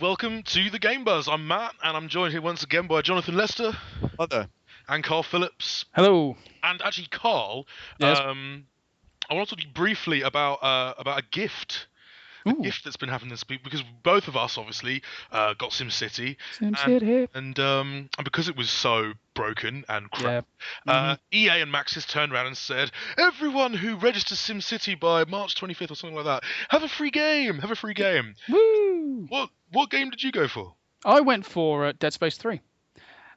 welcome to the Game Buzz. I'm Matt, and I'm joined here once again by Jonathan Lester Hi there. and Carl Phillips. Hello. And actually, Carl, Yes. I want to talk to you briefly about a gift. A Ooh. gift that's been happening this week because both of us obviously got SimCity, SimCity. and because it was so broken and crap, EA and Maxis turned around and said, everyone who registers SimCity by March 25th or something like that, have a free game. Have a free game. Woo! What game did you go for? I went for Dead Space 3.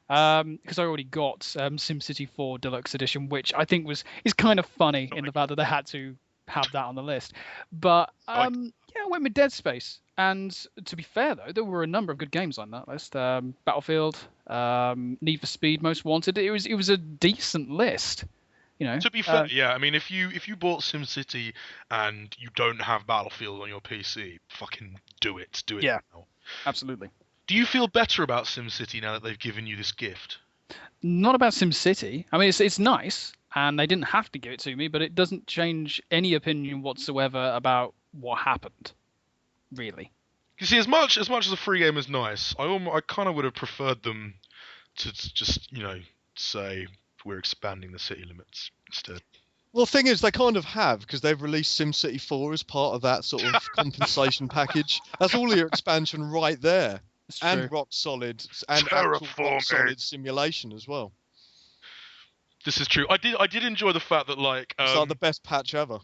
Because I already got SimCity 4 Deluxe Edition, which I think is kind of funny in the fact that they had to have that on the list. But I went with Dead Space. And to be fair, though, there were a number of good games on that list. Battlefield, Need for Speed, Most Wanted. It was a decent list. You know. To be fair, yeah. I mean, if you bought SimCity and you don't have Battlefield on your PC, fucking do it. Do it Yeah. now. Absolutely. Do you feel better about SimCity now that they've given you this gift? Not about SimCity. I mean, it's nice, and they didn't have to give it to me, but it doesn't change any opinion whatsoever about what happened. Really. You see, as much as a free game is nice, I kind of would have preferred them to just say we're expanding the city limits instead. Well, the thing is, they kind of have, because they've released SimCity 4 as part of that sort of compensation package. That's all your expansion right there. And rock solid, and actual rock solid simulation as well. This is true. I did enjoy the fact that it's like the best patch ever.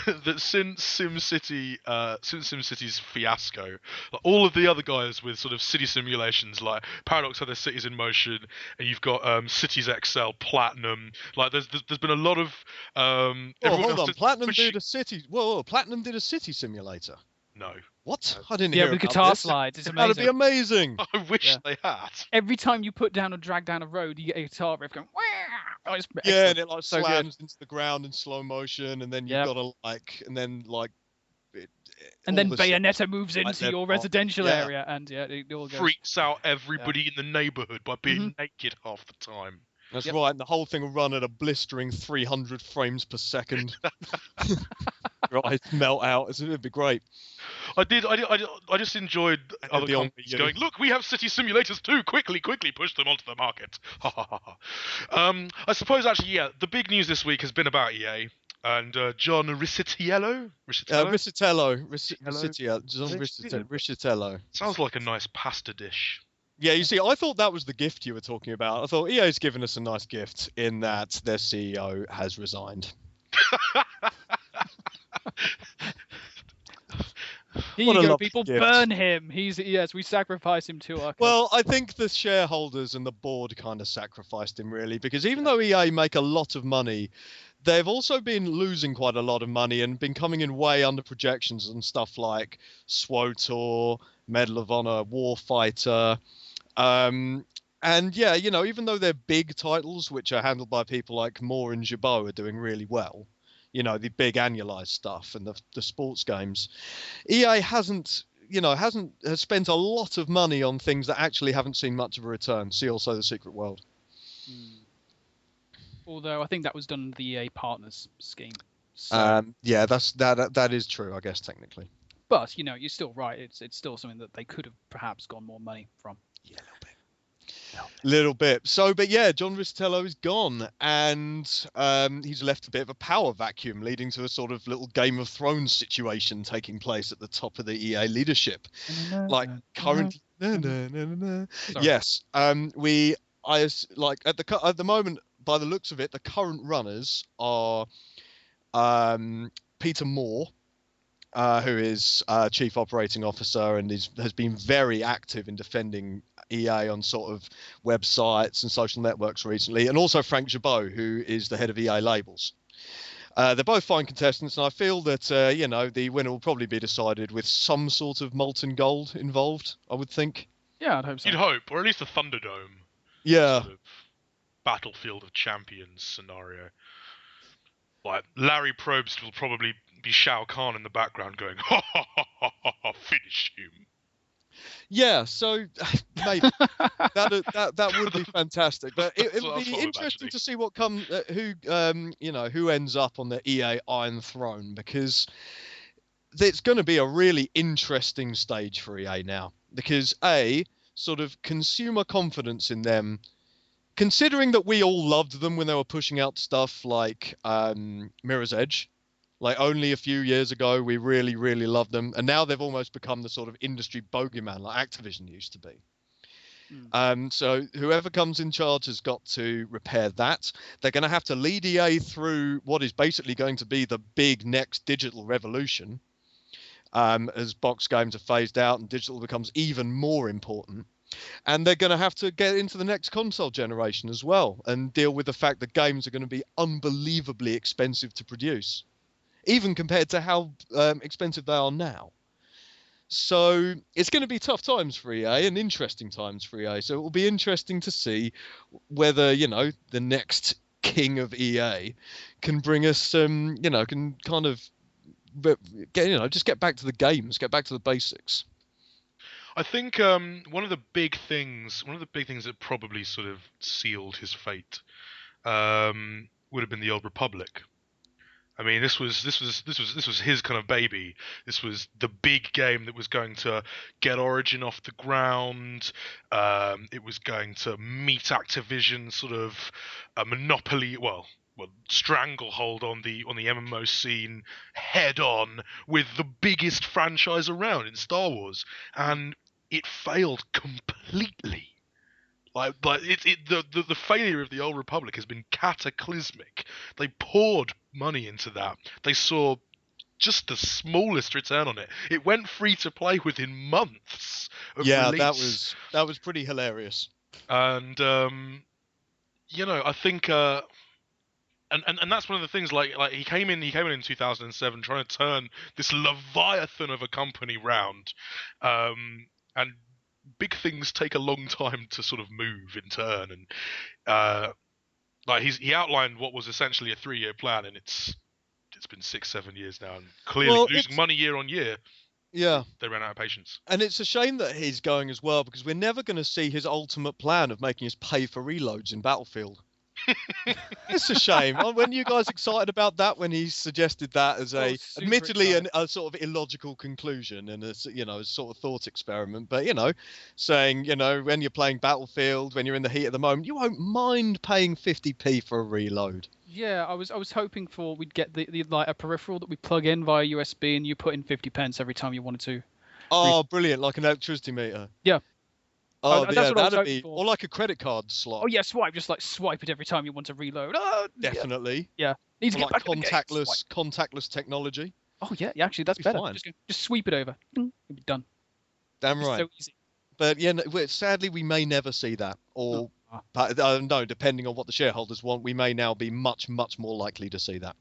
that since SimCity's fiasco, all of the other guys with sort of city simulations, like Paradox had their Cities in Motion, and you've got Cities XL, Platinum. Like there's been a lot of hold on, Platinum did a city. Whoa, Platinum did a city simulator. No. What? I didn't hear about with guitar this. slides. It's amazing. That'd be amazing. I wish they had. Every time you put down or drag down a road, you get a guitar riff going. Oh, it's and it like so slams into the ground in slow motion, and then you've got to and then Bayonetta moves into your residential area, and it all goes. Freaks out everybody in the neighborhood by being naked half the time. That's right, and the whole thing will run at a blistering 300 frames per second. Right, melt out. It'd be great. I just enjoyed other companies going, look, we have city simulators too. Quickly, push them onto the market. I suppose actually, the big news this week has been about EA and John Riccitiello. John Riccitiello. Sounds like a nice pasta dish. Yeah, you see, I thought that was the gift you were talking about. I thought EA's given us a nice gift in that their CEO has resigned. Here you go, people. Burn him. We sacrifice him to our. Well, I think the shareholders and the board kind of sacrificed him, really, because even though EA make a lot of money, they've also been losing quite a lot of money and been coming in way under projections and stuff like SWTOR, Medal of Honor, Warfighter. And yeah, even though they're big titles, which are handled by people like Moore and Jabot, are doing really well, the big annualized stuff and the sports games, EA has spent a lot of money on things that actually haven't seen much of a return. See also The Secret World. Although I think that was done under the EA Partners scheme. So. Yeah, that is true, I guess, technically. But you're still right. It's still something that they could have perhaps gone more money from. Yeah, a little bit. So, but yeah, John Riccitiello is gone, and he's left a bit of a power vacuum, leading to a sort of little Game of Thrones situation taking place at the top of the EA leadership. Currently, yes. At the moment, by the looks of it, the current runners are Peter Moore, who is Chief Operating Officer and has been very active in defending EA on sort of websites and social networks recently, and also Frank Jabot, who is the head of EA Labels. They're both fine contestants, and I feel that the winner will probably be decided with some sort of molten gold involved, I would think. Yeah, I'd hope so. You'd hope, or at least a Thunderdome. Yeah. Sort of Battlefield of Champions scenario. Like, Larry Probst will probably be Shao Kahn in the background going, ha ha ha ha ha, finish him. Yeah, so maybe that would be fantastic, but it would be interesting to see what who ends up on the EA Iron Throne, because, you know, even though they're big titles, it's going to be a really interesting stage for EA now, because sort of consumer confidence in them, considering that we all loved them when they were pushing out stuff like Mirror's Edge. Like only a few years ago, we really, really loved them. And now they've almost become the sort of industry bogeyman like Activision used to be. So whoever comes in charge has got to repair that. They're going to have to lead EA through what is basically going to be the big next digital revolution, as box games are phased out and digital becomes even more important. And they're going to have to get into the next console generation as well and deal with the fact that games are going to be unbelievably expensive to produce, even compared to how expensive they are now. So it's going to be tough times for EA and interesting times for EA. So it will be interesting to see whether, the next king of EA can bring us some, can kind of just get back to the games, get back to the basics. I think one of the big things that probably sort of sealed his fate would have been the Old Republic. I mean, this was his kind of baby. This was the big game that was going to get Origin off the ground. It was going to meet Activision sort of a monopoly, stranglehold on the MMO scene head on with the biggest franchise around in Star Wars, and it failed completely. The failure of the Old Republic has been cataclysmic. They poured money into that. They saw just the smallest return on it. It went free to play within months of release. that was pretty hilarious. And I think and that's one of the things. Like he came in in 2007 trying to turn this leviathan of a company round, and big things take a long time to sort of move and turn, and he outlined what was essentially a 3-year plan, and it's been 6-7 years now, and clearly losing money year on year. Yeah, they ran out of patience. And it's a shame that he's going as well, because we're never going to see his ultimate plan of making us pay for reloads in Battlefield. It's a shame. Weren't you guys excited about that when he suggested that as admittedly a sort of illogical conclusion and a sort of thought experiment, but saying when you're playing Battlefield, when you're in the heat of the moment, you won't mind paying 50p for a reload. Yeah, I was hoping we'd get the like a peripheral that we plug in via USB and you put in 50 pence every time you wanted to. Oh, brilliant! Like an electricity meter. Yeah. Oh, yeah, that'd be, or like a credit card slot. Oh yeah, swipe, just like swipe it every time you want to reload. Oh, definitely. Yeah. Needs to get like contactless technology. Oh yeah, actually that's better. Just sweep it over. It'll be done. Damn right. So easy. But sadly we may never see that, or no, depending on what the shareholders want, we may now be much, much more likely to see that.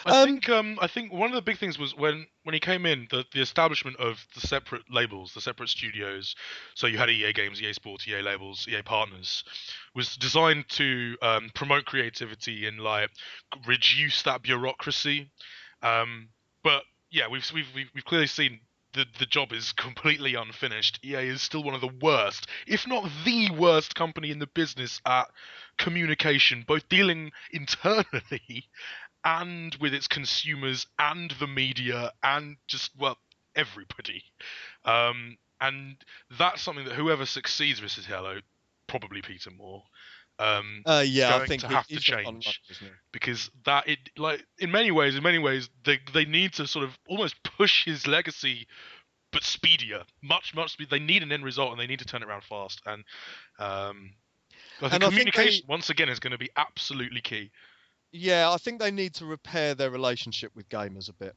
I think one of the big things was when he came in, the establishment of the separate labels, the separate studios. So you had EA Games, EA Sports, EA Labels, EA Partners, was designed to promote creativity and like reduce that bureaucracy. But yeah, we've clearly seen the job is completely unfinished. EA is still one of the worst, if not the worst company in the business at communication, both dealing internally and with its consumers and the media and just, everybody. And that's something that whoever succeeds, Riccitiello, probably Peter Moore, I think to have to change, because in many ways they need to sort of almost push his legacy, but speedier, much speed. They need an end result and they need to turn it around fast. And I think communication once again is going to be absolutely key. Yeah, I think they need to repair their relationship with gamers a bit.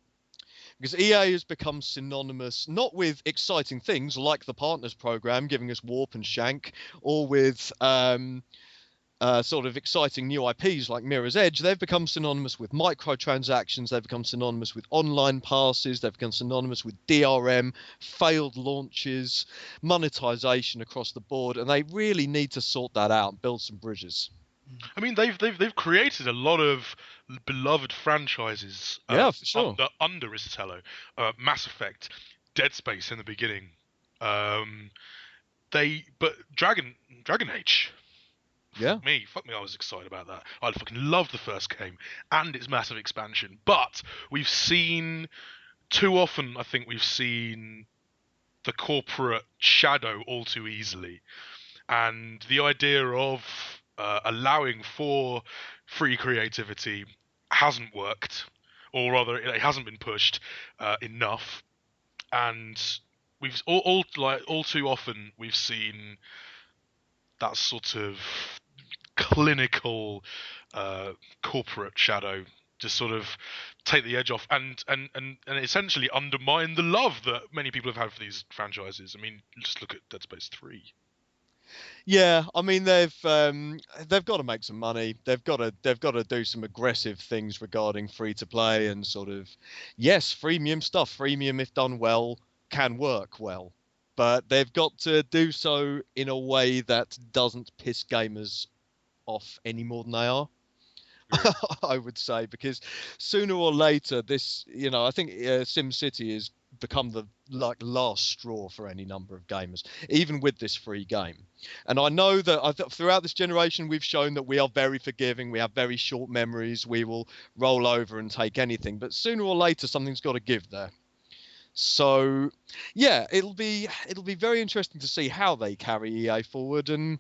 Because EA has become synonymous, not with exciting things like the Partners program giving us Warp and Shank, or with sort of exciting new IPs like Mirror's Edge. They've become synonymous with microtransactions, they've become synonymous with online passes, they've become synonymous with DRM, failed launches, monetization across the board, and they really need to sort that out and build some bridges. I mean, they've created a lot of beloved franchises. For sure. Under Riccitiello, Mass Effect, Dead Space in the beginning. But Dragon Age. Yeah. Fuck me, I was excited about that. I fucking loved the first game and its massive expansion. But we've seen too often I think we've seen the corporate shadow all too easily, and the idea of allowing for free creativity hasn't worked, or rather, it hasn't been pushed enough. And we've all too often we've seen that sort of clinical corporate shadow just sort of take the edge off and essentially undermine the love that many people have had for these franchises. I mean, just look at Dead Space 3. Yeah, I mean they've got to make some money. They've got to do some aggressive things regarding free to play and sort of, yes, freemium stuff. Freemium, if done well, can work well, but they've got to do so in a way that doesn't piss gamers off any more than they are. Yeah. I would say, because sooner or later, this, I think SimCity has become the last straw for any number of gamers, even with this free game. And I know that throughout this generation, we've shown that we are very forgiving. We have very short memories. We will roll over and take anything. But sooner or later, something's got to give there. So, yeah, it'll be very interesting to see how they carry EA forward. And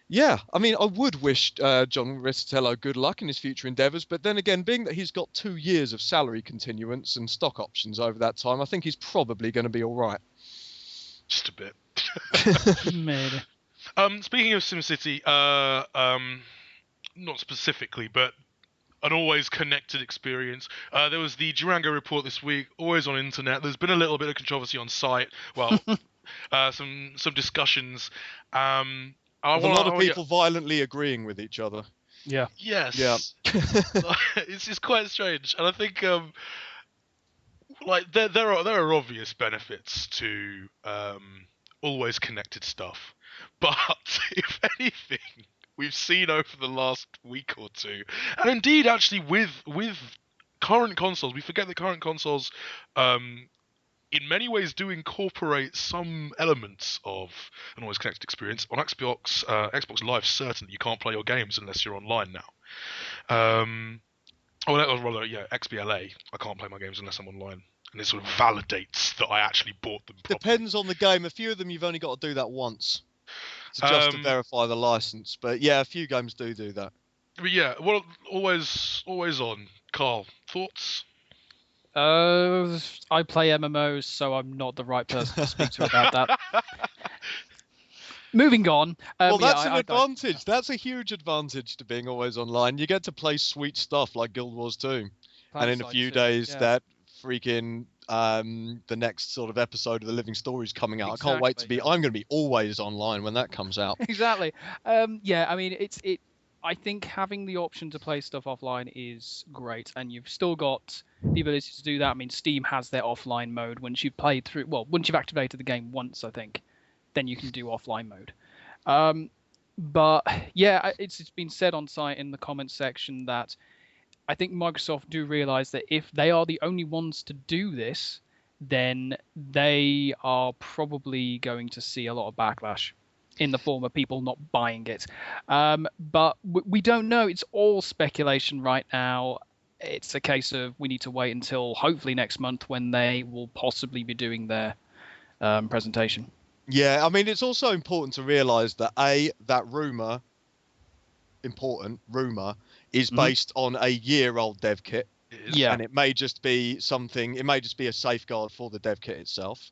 yeah, I mean, I would wish John Riccitiello good luck in his future endeavours, but then again, being that he's got 2 years of salary continuance and stock options over that time, I think he's probably going to be all right. Just a bit. Maybe. Speaking of SimCity, not specifically, but an always connected experience. There was the Durango report this week, always on internet. There's been a little bit of controversy on site. Well, some discussions. A lot of people violently agreeing with each other. Yeah. Yes. Yeah. It's quite strange, and I think there are obvious benefits to always connected stuff, but if anything, we've seen over the last week or two, and indeed actually with current consoles, we forget that current consoles in many ways do incorporate some elements of an always connected experience. On Xbox Live, certainly you can't play your games unless you're online now. XBLA, I can't play my games unless I'm online. And it sort of validates that I actually bought them properly. Depends on the game. A few of them you've only got to do that once to verify the license. But yeah, a few games do that. But yeah, well, always on. Carl, thoughts? I play MMOs, so I'm not the right person to speak to about that. Moving on. Well, that's an advantage. That's a huge advantage to being always online. You get to play sweet stuff like Guild Wars 2. And in a few days, that freaking the next sort of episode of The Living Story is coming out. Exactly, I can't wait to be. I'm going to be always online when that comes out. Exactly. Yeah, I mean, I think having the option to play stuff offline is great, and you've still got the ability to do that. I mean, Steam has their offline mode once you've played through. Well, once you've activated the game once, I think, then you can do offline mode. But yeah, it's been said on site in the comments section that I think Microsoft do realize that if they are the only ones to do this, then they are probably going to see a lot of backlash in the form of people not buying it. But we don't know. It's all speculation right now. It's a case of we need to wait until hopefully next month when they will possibly be doing their presentation. Yeah, I mean, it's also important to realize that that rumor is based on a year-old dev kit. Yeah. And it may just be a safeguard for the dev kit itself.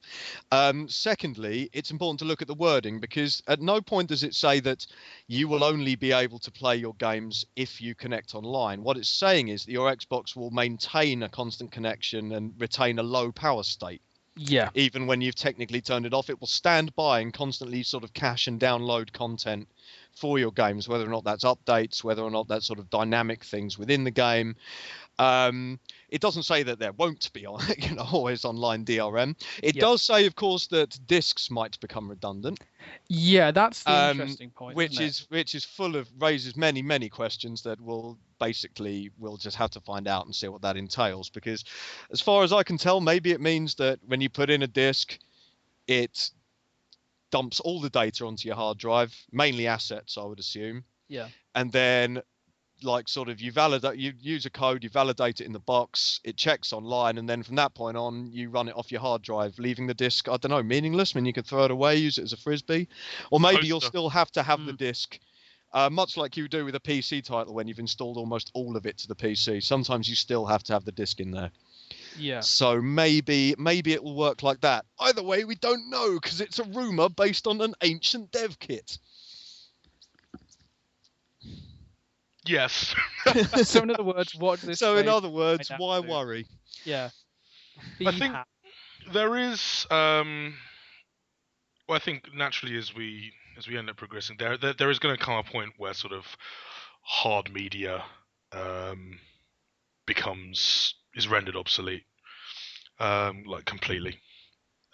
Secondly, it's important to look at the wording, because at no point does it say that you will only be able to play your games if you connect online. What it's saying is that your Xbox will maintain a constant connection and retain a low power state. Yeah. Even when you've technically turned it off, it will stand by and constantly sort of cache and download content for your games, whether or not that's updates, whether or not that's sort of dynamic things within the game. It doesn't say that there won't be always online DRM. It does say, of course, that discs might become redundant. Yeah, that's the interesting point. Which raises many questions that we'll just have to find out and see what that entails. Because as far as I can tell, maybe it means that when you put in a disc, it dumps all the data onto your hard drive, mainly assets, I would assume. Yeah. And then like sort of you use a code, you validate it in the box, it checks online, and then from that point on you run it off your hard drive, leaving the disk, I don't know, meaningless. I mean, you could throw it away, use it as a frisbee, or maybe you'll still have to have the disk, much like you do with a PC title when you've installed almost all of it to the PC. Sometimes you still have to have the disk in there. Yeah. So maybe it will work like that. Either way, we don't know, because it's a rumor based on an ancient dev kit. Yes. So in other words, what this? So in other words, why worry? Yeah. I think there is. Well, I think naturally as we end up progressing, there is going to come a point where sort of hard media is rendered obsolete, like completely.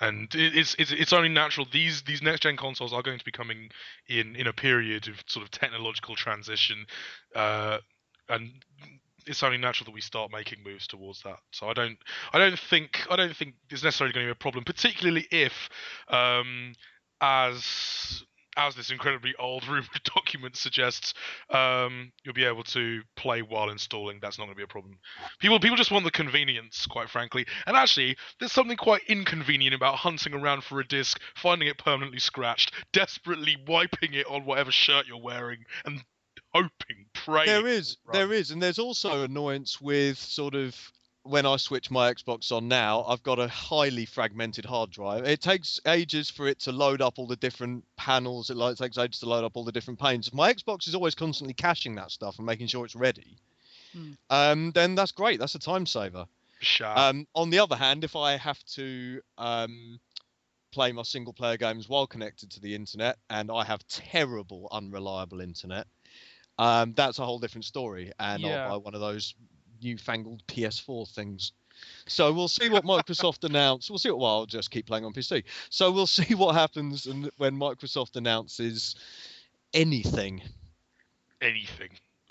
And it's only natural. These next gen consoles are going to be coming in a period of sort of technological transition, and it's only natural that we start making moves towards that. So I don't think there's necessarily going to be a problem, particularly if, as this incredibly old rumored document suggests, you'll be able to play while installing. That's not going to be a problem. People just want the convenience, quite frankly. And actually, there's something quite inconvenient about hunting around for a disc, finding it permanently scratched, desperately wiping it on whatever shirt you're wearing, and hoping, praying. There is, and there's also annoyance with sort of, when I switch my Xbox on now, I've got a highly fragmented hard drive. It takes ages for it to load up all the different panels. It takes ages to load up all the different panes. If my Xbox is always constantly caching that stuff and making sure it's ready, then that's great. That's a time saver. Sure. On the other hand, if I have to play my single-player games while connected to the internet, and I have terrible, unreliable internet, that's a whole different story. And I'll buy one of those newfangled PS4 things. So we'll see what Microsoft announce. We'll see what. Well, I'll just keep playing on PC. So we'll see what happens when Microsoft announces anything. Anything.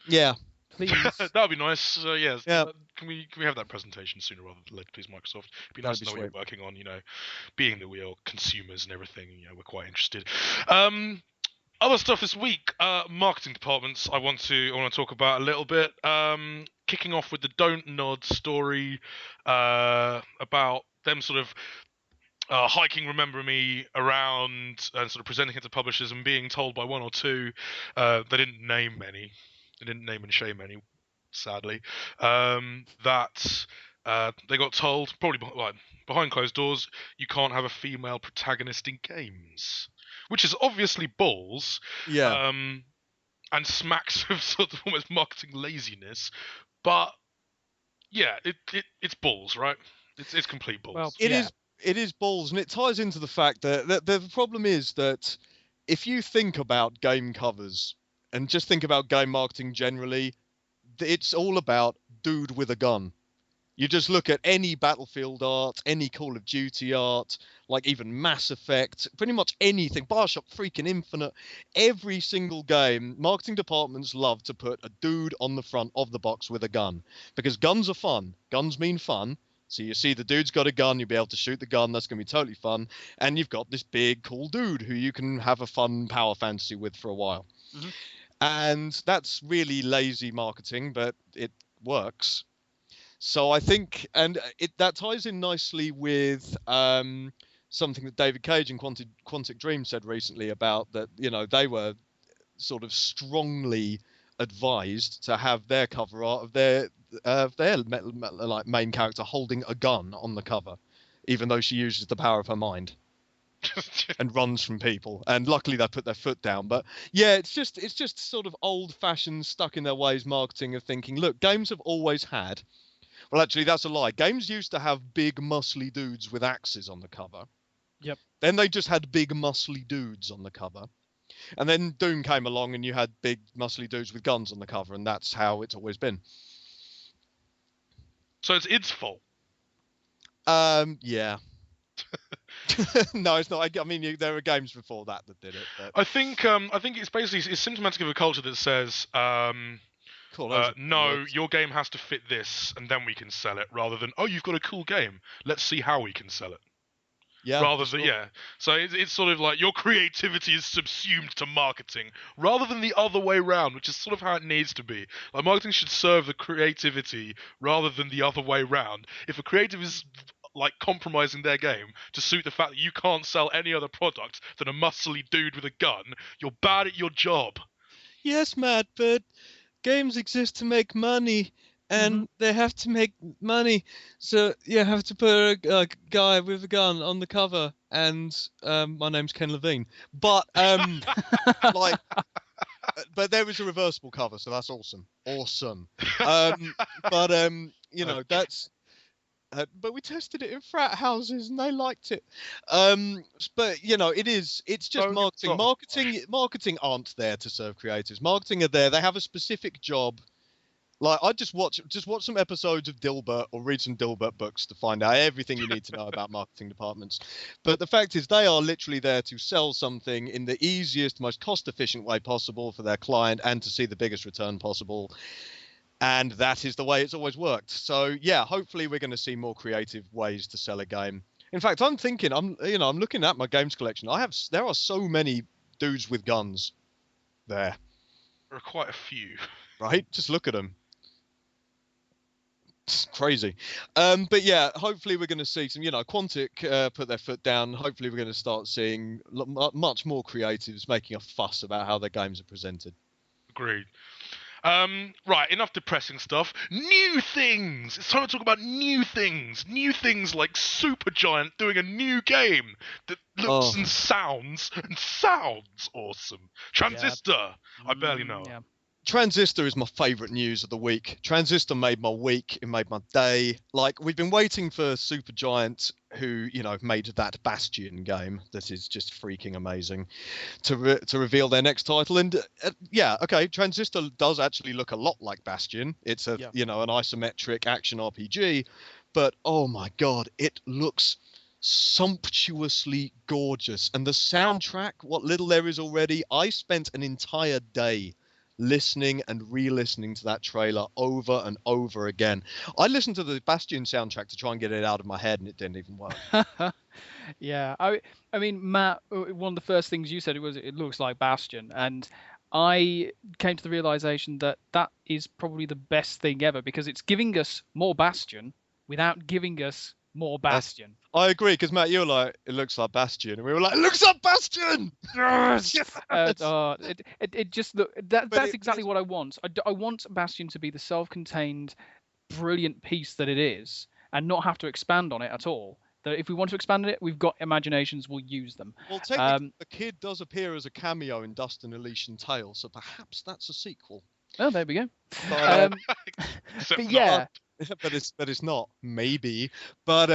Yeah. Please. That would be nice. Yes. Yeah. Can we have that presentation sooner rather than later, please, Microsoft? It'd be nice to know what you're working on. Being that we are consumers and everything, we're quite interested. Other stuff this week, marketing departments. I want to talk about a little bit. Kicking off with the DONTNOD story about them sort of hiking Remember Me around and sort of presenting it to publishers and being told by one or two, they didn't name many, they didn't name and shame any, sadly, that they got told, probably behind closed doors, you can't have a female protagonist in games. Which is obviously balls, and smacks of sort of almost marketing laziness, but yeah, it's balls, right? It's complete balls. Well, it is balls, and it ties into the fact that the problem is that if you think about game covers and just think about game marketing generally, it's all about dude with a gun. You just look at any Battlefield art, any Call of Duty art, like even Mass Effect, pretty much anything, BioShock freaking Infinite, every single game, marketing departments love to put a dude on the front of the box with a gun. Because guns are fun. Guns mean fun. So you see the dude's got a gun, you'll be able to shoot the gun, that's going to be totally fun. And you've got this big, cool dude who you can have a fun power fantasy with for a while. Mm-hmm. And that's really lazy marketing, but it works. So I think, and that ties in nicely with something that David Cage and Quantic Dream said recently about that, they were sort of strongly advised to have their cover art of their like main character holding a gun on the cover, even though she uses the power of her mind and runs from people. And luckily they put their foot down. But yeah, it's just sort of old-fashioned, stuck in their ways marketing of thinking, look, games have always had. Well, actually, that's a lie. Games used to have big, muscly dudes with axes on the cover. Yep. Then they just had big, muscly dudes on the cover. And then Doom came along and you had big, muscly dudes with guns on the cover, and that's how it's always been. So it's its fault? Yeah. No, it's not. I mean, there are games before that did it. But... I think it's basically symptomatic of a culture that says... Cool, no, your game has to fit this, and then we can sell it, rather than, oh, you've got a cool game. Let's see how we can sell it. Yeah. Rather than so it's sort of like your creativity is subsumed to marketing rather than the other way around, which is sort of how it needs to be. Like marketing should serve the creativity rather than the other way round. If a creative is like compromising their game to suit the fact that you can't sell any other product than a muscly dude with a gun, you're bad at your job. Yes, Matt, but games exist to make money, and they have to make money. So you have to put a guy with a gun on the cover, and my name's Ken Levine. But like, but there is a reversible cover, so that's awesome. But you know, that's. But we tested it in frat houses and they liked it. But you know, it's just marketing. Marketing aren't there to serve creatives. Marketing are there. They have a specific job. Like I just watch some episodes of Dilbert or read some Dilbert books to find out everything you need to know about marketing departments. But the fact is they are literally there to sell something in the easiest, most cost efficient way possible for their client and to see the biggest return possible. And that is the way it's always worked. So yeah, hopefully we're going to see more creative ways to sell a game. In fact, I'm looking at my games collection. There are so many dudes with guns there. There are quite a few. Right? Just look at them. It's crazy. But yeah, hopefully we're going to see some, Quantic put their foot down. Hopefully we're going to start seeing much more creatives making a fuss about how their games are presented. Agreed. Right, enough depressing stuff. New things! It's time to talk about new things. New things like Supergiant doing a new game that looks and sounds awesome. Transistor! I barely know. Yeah. Transistor is my favourite news of the week. Transistor made my week. It made my day. Like, we've been waiting for Supergiant, who, made that Bastion game that is just freaking amazing, to reveal their next title. And, Transistor does actually look a lot like Bastion. It's an isometric action RPG. But, oh my God, it looks sumptuously gorgeous. And the soundtrack, what little there is already, I spent an entire day listening and re-listening to that trailer over and over again. I listened to the Bastion soundtrack to try and get it out of my head, and it didn't even work. Yeah, I mean, Matt, one of the first things you said was it looks like Bastion, and I came to the realization that is probably the best thing ever because it's giving us more Bastion without giving us more Bastion. I agree, because Matt, you were like, it looks like Bastion, and we were like, it looks like Bastion. Yes! It just that's exactly what I want. I want Bastion to be the self-contained, brilliant piece that it is, and not have to expand on it at all. That if we want to expand on it, we've got imaginations, we'll use them. Well, technically, the kid does appear as a cameo in Dust and Elysian Tale, so perhaps that's a sequel. Oh, there we go. But, but yeah. But it's not, maybe. But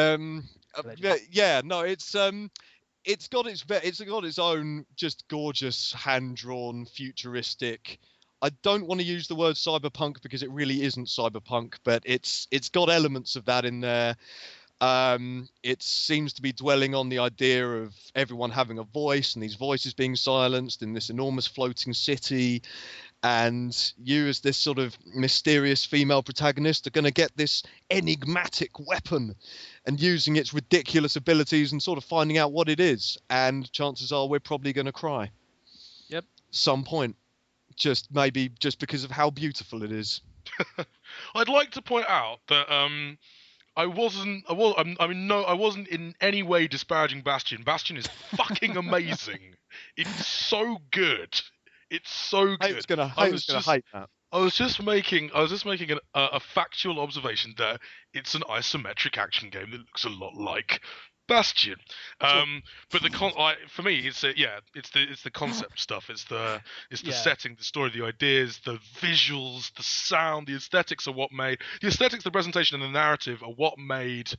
it's got its own just gorgeous hand-drawn futuristic. I don't want to use the word cyberpunk because it really isn't cyberpunk, but it's got elements of that in there. It seems to be dwelling on the idea of everyone having a voice and these voices being silenced in this enormous floating city. And you, as this sort of mysterious female protagonist, are going to get this enigmatic weapon and using its ridiculous abilities and sort of finding out what it is. And chances are we're probably going to cry. Yep. Some point. Just because of how beautiful it is. I'd like to point out that I wasn't in any way disparaging Bastion. Bastion is fucking amazing. It's so good. It's so good. I was gonna hate that. I was just making a factual observation that it's an isometric action game that looks a lot like Bastion. But for me, it's the concept stuff. It's the setting, the story, the ideas, the visuals, the sound, the aesthetics are what made the aesthetics, the presentation, and the narrative are what made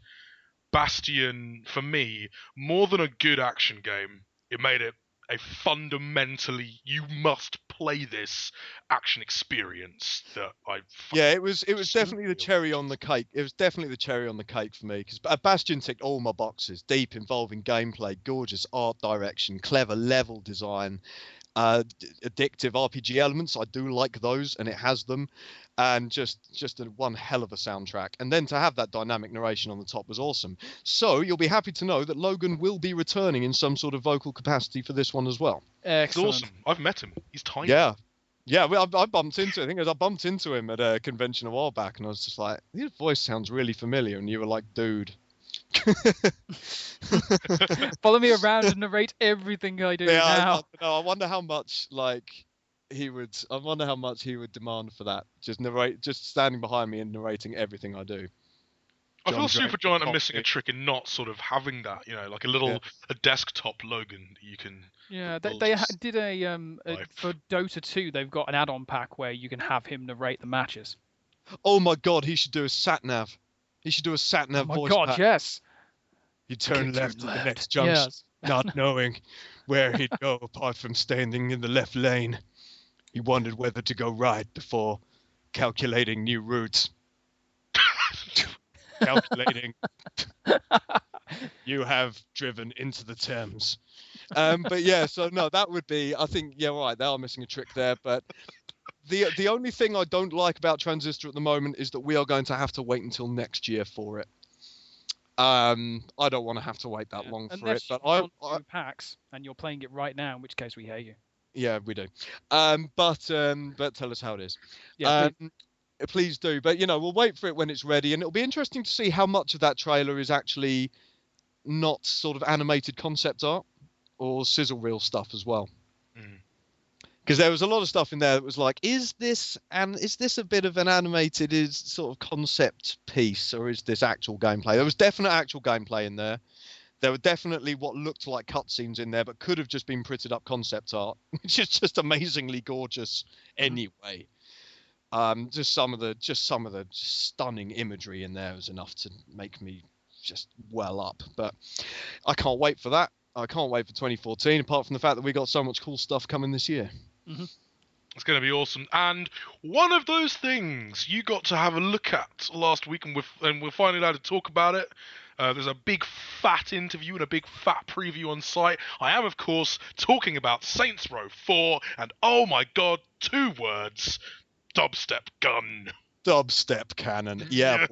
Bastion for me more than a good action game. It made it a fundamentally you must play this action experience that it was definitely the cherry on the cake. It was definitely the cherry on the cake for me because Bastion ticked all my boxes: deep, involving gameplay, gorgeous art direction, clever level design, addictive RPG elements. I do like those, and it has them. and just one hell of a soundtrack. And then to have that dynamic narration on the top was awesome. So you'll be happy to know that Logan will be returning in some sort of vocal capacity for this one as well. Excellent. It's awesome. I've met him. He's tiny. Yeah. Yeah, I bumped into. I think I bumped into him at a convention a while back, and I was just like, "His voice sounds really familiar." And you were like, "Dude." Follow me around and narrate everything I do now. I wonder how much he would demand for that. Just standing behind me and narrating everything I do. I feel Supergiant are missing a trick in not sort of having that, like a desktop Logan that you can. Yeah, they did for Dota 2. They've got an add-on pack where you can have him narrate the matches. Oh my God, he should do a sat nav. He should do a sat nav voice. Oh my God, yes. You turn left to the next jump, not knowing where he'd go apart from standing in the left lane. He wondered whether to go right before calculating new routes. Calculating. You have driven into the Thames. But yeah, so no, that would be, I think, yeah, right, they are missing a trick there. But the only thing I don't like about Transistor at the moment is that we are going to have to wait until next year for it. I don't want to have to wait that long for it. But I packs and you're playing it right now, in which case we hate you. Yeah, we do. But tell us how it is. Yeah, please do. But we'll wait for it when it's ready, and it'll be interesting to see how much of that trailer is actually not sort of animated concept art or sizzle reel stuff as well. Because there was a lot of stuff in there that was like, is this a bit of an animated sort of concept piece, or is this actual gameplay? There was definite actual gameplay in there. There were definitely what looked like cutscenes in there, but could have just been printed up concept art, which is just amazingly gorgeous anyway. Just some of the stunning imagery in there was enough to make me just well up. But I can't wait for that. I can't wait for 2014, apart from the fact that we got so much cool stuff coming this year. Mm-hmm. It's going to be awesome. And one of those things you got to have a look at last week, and we're finally allowed to talk about it. There's a big fat interview and a big fat preview on site. I am, of course, talking about Saints Row 4, and oh my God, 2 words: dubstep gun. Dubstep cannon. Yeah.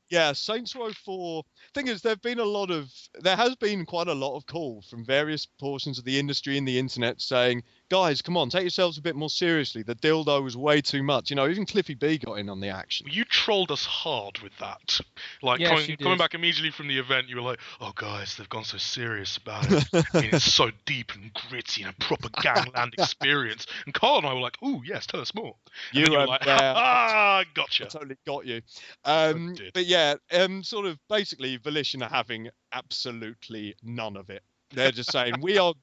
Yeah, Saints Row 4. Thing is, there has been quite a lot of call from various portions of the industry and the internet saying, guys, come on, take yourselves a bit more seriously. The dildo was way too much. Even Cliffy B got in on the action. You trolled us hard with that. Like, yes, coming back immediately from the event, you were like, oh, guys, they've gone so serious about it. I mean, it's so deep and gritty and a proper gangland experience. And Carl and I were like, ooh, yes, tell us more. And you were like, gotcha. I totally got you. But yeah, sort of basically Volition are having absolutely none of it. They're just saying,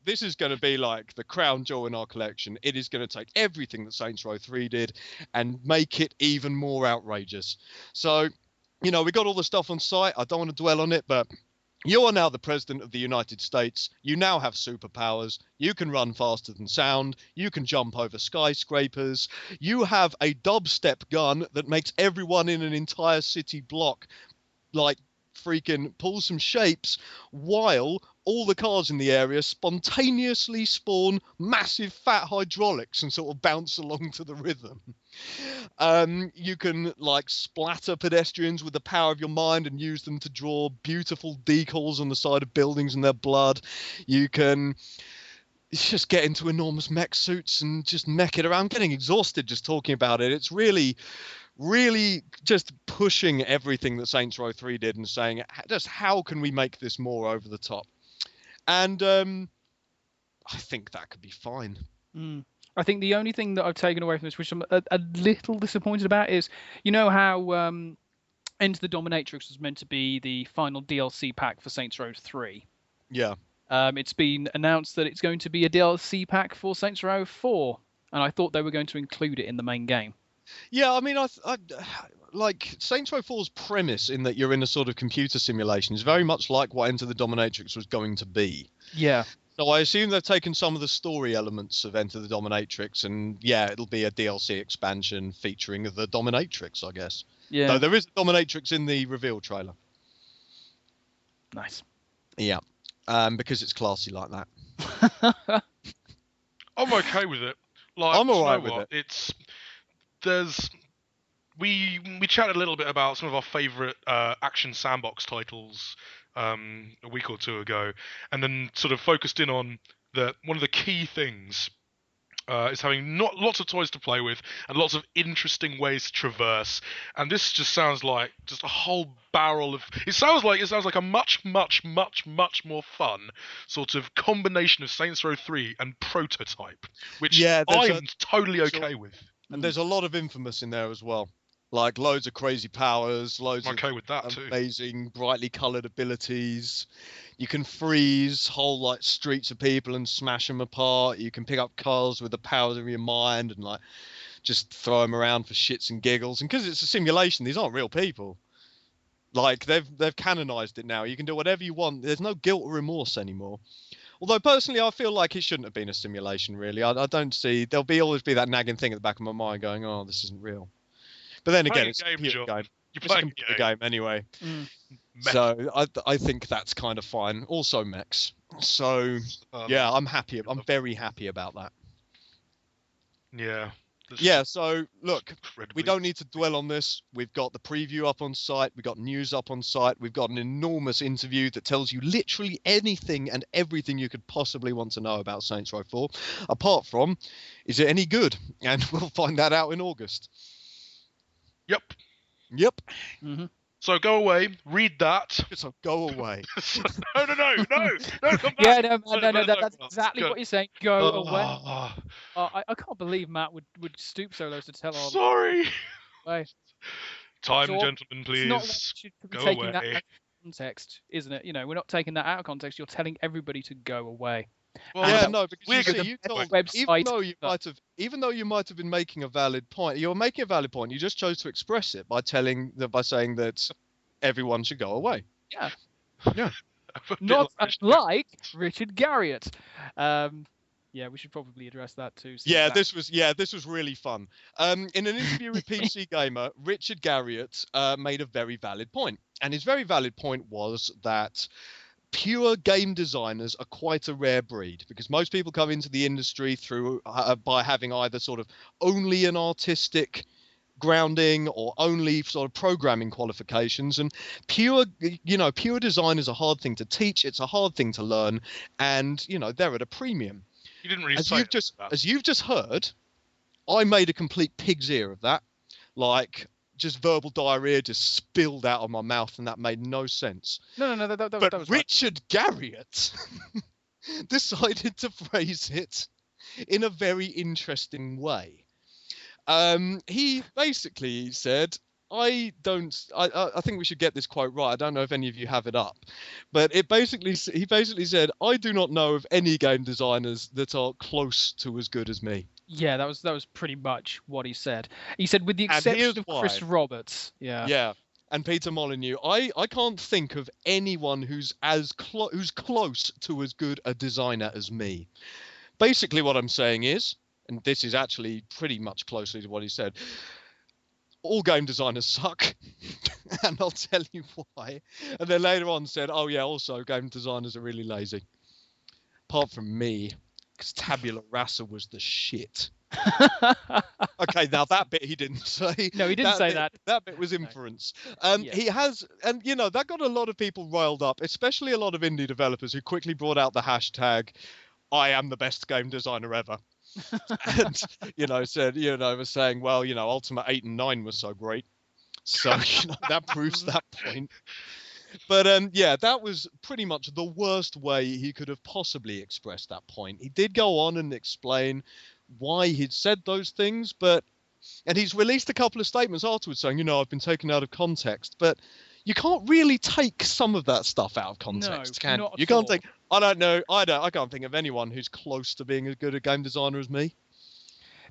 this is going to be like the crown jewel in our collection. It is going to take everything that Saints Row 3 did and make it even more outrageous. So, we got all the stuff on site. I don't want to dwell on it, but you are now the president of the United States. You now have superpowers. You can run faster than sound. You can jump over skyscrapers. You have a dubstep gun that makes everyone in an entire city block like freaking pull some shapes, while all the cars in the area spontaneously spawn massive fat hydraulics and sort of bounce along to the rhythm. You can like splatter pedestrians with the power of your mind and use them to draw beautiful decals on the side of buildings in their blood. You can just get into enormous mech suits and just mech it around. I'm getting exhausted just talking about it. It's really just pushing everything that Saints Row 3 did and saying, just how can we make this more over the top? And I think that could be fine. I think the only thing that I've taken away from this, which I'm a little disappointed about, is how Enter the Dominatrix was meant to be the final DLC pack for Saints Row 3. Yeah. It's been announced that it's going to be a DLC pack for Saints Row 4, and I thought they were going to include it in the main game. Yeah, I mean, I like Saints Row 4's premise in that you're in a sort of computer simulation is very much like what Enter the Dominatrix was going to be. Yeah. So I assume they've taken some of the story elements of Enter the Dominatrix, and yeah, it'll be a DLC expansion featuring the Dominatrix, I guess. Yeah. Though there is a Dominatrix in the reveal trailer. Nice. Yeah. Because it's classy like that. I'm okay with it. Like, I'm alright with it. we chatted a little bit about some of our favourite action sandbox titles a week or two ago, and then sort of focused in on one of the key things is having not lots of toys to play with and lots of interesting ways to traverse. And this just sounds like just a whole barrel of. It sounds like a much more fun sort of combination of Saints Row 3 and Prototype, which I'm totally okay with. And there's a lot of Infamous in there as well. Like loads of crazy powers, loads of with that amazing, brightly coloured abilities. You can freeze whole like streets of people and smash them apart. You can pick up cars with the powers of your mind and like just throw them around for shits and giggles. And because it's a simulation, these aren't real people. Like they've canonized it now. You can do whatever you want. There's no guilt or remorse anymore. Although personally, I feel like it shouldn't have been a simulation. Really, I don't see. There'll always be that nagging thing at the back of my mind, going, "Oh, this isn't real." But then again, it's a computer game. It's a computer game anyway. So I think that's kind of fine. Also mechs. So yeah, I'm happy. I'm very happy about that. Yeah. Yeah, so look, we don't need to dwell on this. We've got the preview up on site. We've got news up on site. We've got an enormous interview that tells you literally anything and everything you could possibly want to know about Saints Row 4. Apart from, is it any good? And we'll find that out in August. Yep. Mm-hmm. So go away, read that. So go away. No, come back. Yeah, no, that's exactly what you're saying. Go away. I can't believe Matt would stoop so low to tell our... Sorry. Way. Time, gentlemen, please. It's not like you should be taking that out of context, isn't it? You know, we're not taking that out of context. You're telling everybody to go away. Well, yeah, no, because you told, even though you might have been making a valid point, you're making a valid point. You just chose to express it by saying that everyone should go away. Yeah. Not unlike Richard Garriott. Yeah, we should probably address that too. This was really fun. In an interview with PC Gamer, Richard Garriott made a very valid point, and his very valid point was that pure game designers are quite a rare breed, because most people come into the industry through by having either sort of only an artistic grounding or only sort of programming qualifications, and pure design is a hard thing to teach. It's a hard thing to learn, and they're at a premium. You didn't really as you've just heard, I made a complete pig's ear of that, like just verbal diarrhea just spilled out of my mouth, and that made no sense. No, that was Richard Garriott decided to phrase it in a very interesting way. He basically said, I think we should get this quote right. I don't know if any of you have it up, but he basically said, I do not know of any game designers that are close to as good as me. Yeah, that was pretty much what he said. He said, with the exception of Chris Roberts. Yeah. And Peter Molyneux, I can't think of anyone who's close to as good a designer as me. Basically, what I'm saying is, and this is actually pretty much closely to what he said, all game designers suck, and I'll tell you why. And then later on said, oh yeah, also game designers are really lazy. Apart from me, because tabula rasa was the shit. Okay, now that bit he didn't say. No, he didn't say that. That bit was inference. He has, and that got a lot of people riled up, especially a lot of indie developers who quickly brought out the hashtag, I am the best game designer ever. And was saying, well, Ultimate 8 and 9 was so great, so that proves that point. But that was pretty much the worst way he could have possibly expressed that point. He did go on and explain why he'd said those things, and he's released a couple of statements afterwards saying, I've been taken out of context, but you can't really take some of that stuff out of context, can you? You can't think. I don't know. I can't think of anyone who's close to being as good a game designer as me.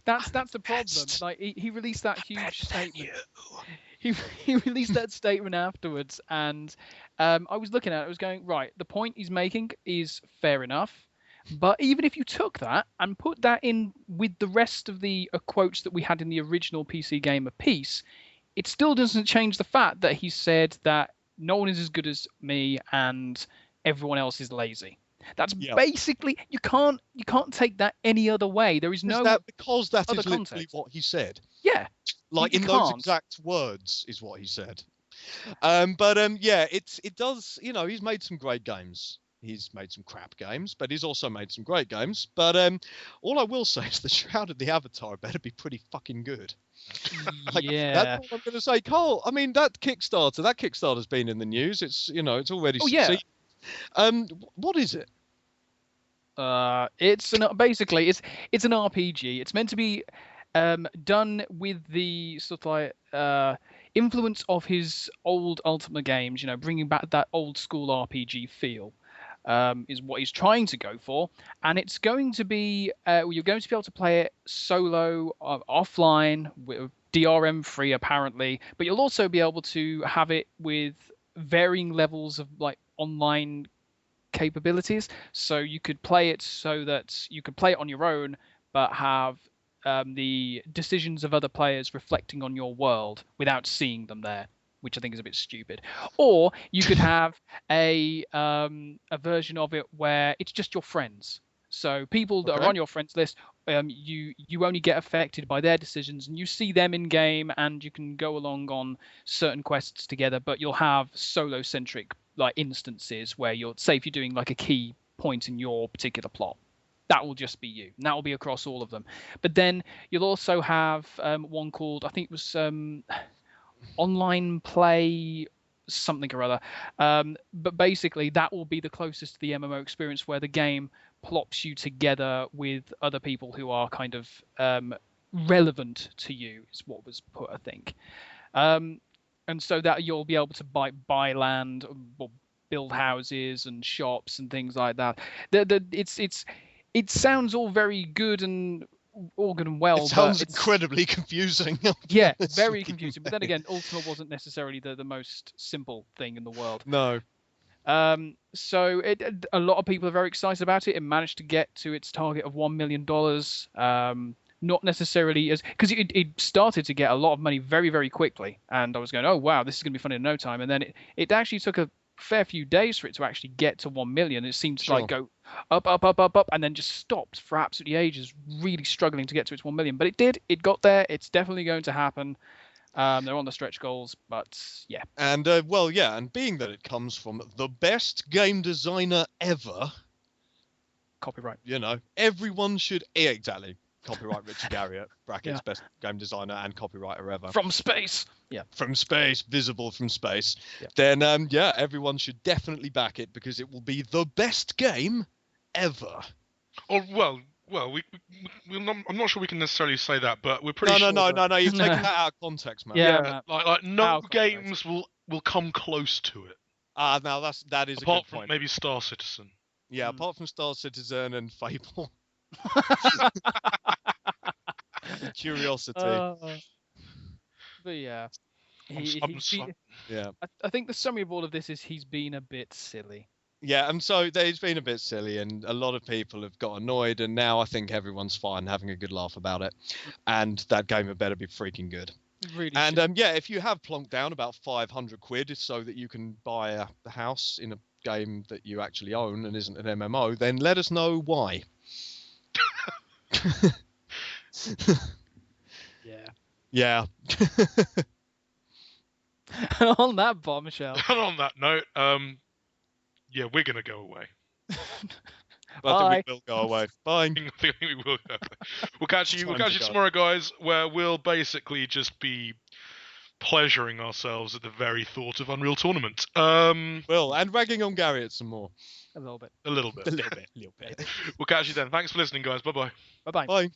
That's the problem. Like he released that huge statement. He released that statement afterwards, and I was looking at it. I was going, right, the point he's making is fair enough, but even if you took that and put that in with the rest of the quotes that we had in the original PC Gamer piece, it still doesn't change the fact that he said that no one is as good as me and everyone else is lazy. That's basically you can't take that any other way. There is no because that other is literally context. what he said. Yeah, like you in can't. those exact words is what he said. Yeah, it does. You know, he's made some great games. He's made some crap games, but he's also made some great games. But all I will say is the Shroud of the Avatar better be pretty fucking good. Yeah, that's all I'm going to say, Carl. I mean, that Kickstarter's been in the news. It's it's already succeeded. What is it? It's basically it's an RPG. It's meant to be done with the sort of like influence of his old Ultima games. You know, bringing back that old school RPG feel. Is what he's trying to go for, and it's going to be you're going to be able to play it solo, offline, with DRM free apparently, but you'll also be able to have it with varying levels of like online capabilities. So you could play it so that you could play it on your own, but have the decisions of other players reflecting on your world without seeing them there, which I think is a bit stupid. Or you could have a version of it where it's just your friends. So people that are on your friends list, you only get affected by their decisions, and you see them in game, and you can go along on certain quests together. But you'll have solo-centric like instances where you're, say, if you're doing like a key point in your particular plot, that will just be you. And that will be across all of them. But then you'll also have one called, I think it was online play something or other, but basically that will be the closest to the MMO experience, where the game plops you together with other people who are kind of relevant to you, is what was put, I think. And so that you'll be able to buy land or build houses and shops and things like that. It sounds all very good and all good and well. It sounds incredibly confusing. Yeah, very confusing. But then again, Ultima wasn't necessarily the most simple thing in the world. No. So a lot of people are very excited about it. It managed to get to its target of $1 million. Not necessarily because it started to get a lot of money very, very quickly. And I was going, oh, wow, this is going to be fun in no time. And then it actually took a fair few days for it to actually get to 1 million. It seemed to like go up, and then just stopped for absolutely ages, really struggling to get to its 1 million. But it did. It got there. It's definitely going to happen. They're on the stretch goals, but yeah. And and being that it comes from the best game designer ever, copyright. You know, everyone should exactly. Copyright Richard Garriott, brackets, best game designer and copywriter ever. From space. Yeah. From space, visible from space. Yeah. Then, everyone should definitely back it because it will be the best game ever. Or, well, I'm not sure we can necessarily say that, but we're pretty sure. No, you've taken that out of context, man. Yeah, like no games will come close to it. Now that is apart a good from point. Maybe Star Citizen. Yeah, apart from Star Citizen and Fable. Curiosity. But yeah, I think the summary of all of this is he's been a bit silly. Yeah, and so he's been a bit silly, and a lot of people have got annoyed, and now I think everyone's fine, having a good laugh about it, and that game had better be freaking good. Really. And if you have plonked down about 500 quid so that you can buy a house in a game that you actually own and isn't an MMO, then let us know why. Yeah. On that bombshell. And on that note, we're gonna go away. I think we will go away. Bye. I think we will go away. We'll catch you tomorrow, guys, where we'll basically just be pleasuring ourselves at the very thought of Unreal Tournament. Well, and ragging on Garriott some more. A little bit. We'll catch you then. Thanks for listening, guys. Bye-bye. Bye-bye. Bye.